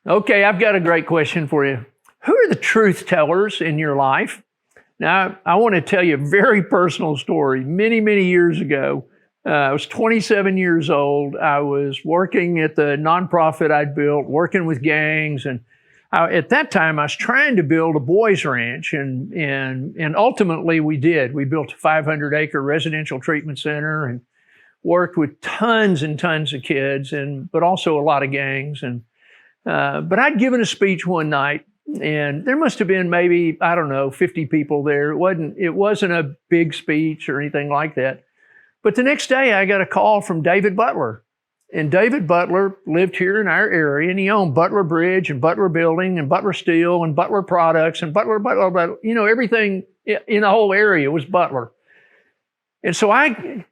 Okay, I've got a great question for you. Who are the truth tellers in your life? Now, I want to tell you a very personal story. Many, many years ago, I was 27 years old. I was working at the nonprofit I'd built, working with gangs, and at that time, I was trying to build a boys' ranch, and ultimately we did. We built a 500-acre residential treatment center and worked with tons and tons of kids, but also a lot of gangs. But I'd given a speech one night, and there must have been maybe, I don't know, 50 people there. It wasn't a big speech or anything like that. But the next day, I got a call from David Butler. And David Butler lived here in our area, and he owned Butler Bridge and Butler Building and Butler Steel and Butler Products and Butler, everything in the whole area was Butler. And so I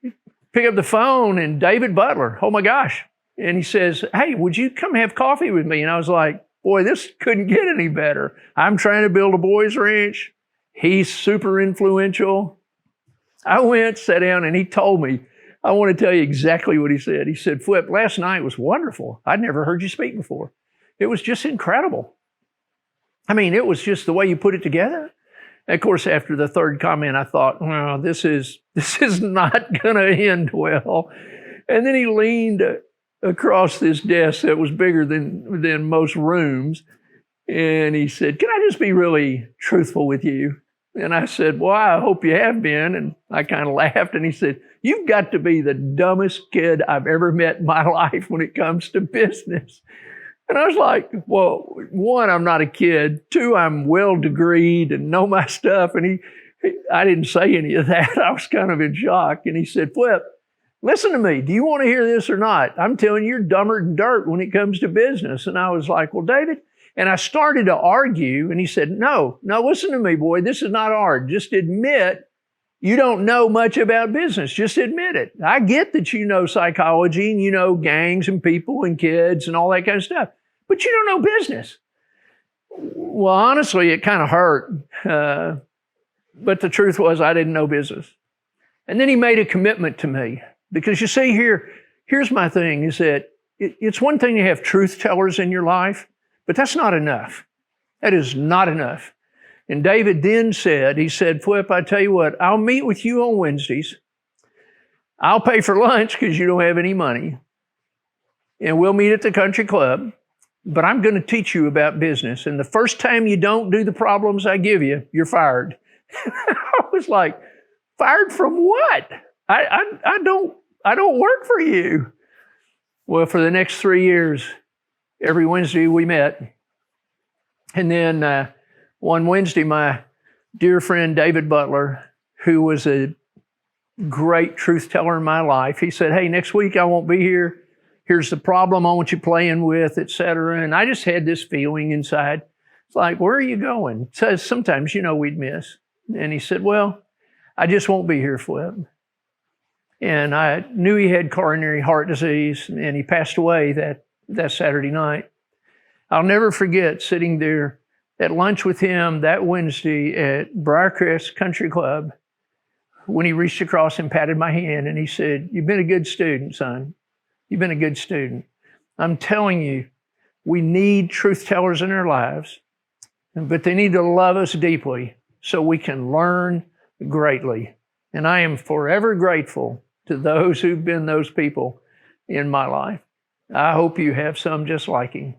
pick up the phone, and David Butler, oh my gosh. And he says, hey, would you come have coffee with me? And I was like, boy, this couldn't get any better. I'm trying to build a boys' ranch. He's super influential. I went, sat down, and he told me, I want to tell you exactly what he said. He said, Flip, last night was wonderful. I'd never heard you speak before. It was just incredible. I mean, it was just the way you put it together. And of course, after the third comment, I thought, well, this is not going to end well. And then he leaned across this desk that was bigger than most rooms. And he said, can I just be really truthful with you? And I said, well, I hope you have been. And I kind of laughed. And he said, you've got to be the dumbest kid I've ever met in my life when it comes to business. And I was like, well, one, I'm not a kid. Two, I'm well-degreed and know my stuff. And I didn't say any of that. I was kind of in shock. And he said, Flip, listen to me. Do you want to hear this or not? I'm telling you, you're dumber than dirt when it comes to business. And I was like, well, David, and I started to argue. And he said, no, listen to me, boy. This is not hard. Just admit you don't know much about business. Just admit it. I get that you know psychology and you know gangs and people and kids and all that kind of stuff, but you don't know business. Well, honestly, it kind of hurt. But the truth was I didn't know business. And then he made a commitment to me. Because you see here's my thing, is that it's one thing to have truth tellers in your life, but that's not enough. That is not enough. And David then said, he said, Flip, I tell you what, I'll meet with you on Wednesdays. I'll pay for lunch because you don't have any money. And we'll meet at the country club. But I'm going to teach you about business. And the first time you don't do the problems I give you, you're fired. I was like, fired from what? I don't work for you. Well, for the next 3 years, every Wednesday we met. And then one Wednesday, my dear friend David Butler, who was a great truth teller in my life, he said, hey, next week I won't be here. Here's the problem I want you playing with, etc. And I just had this feeling inside. It's like, where are you going? So sometimes, we'd miss. And he said, well, I just won't be here, Flip. And I knew he had coronary heart disease, and he passed away that Saturday night. I'll never forget sitting there at lunch with him that Wednesday at Briarcrest Country Club when he reached across and patted my hand, and he said, you've been a good student, son. You've been a good student. I'm telling you, we need truth tellers in our lives, but they need to love us deeply so we can learn greatly. And I am forever grateful to those who've been those people in my life. I hope you have some just like him.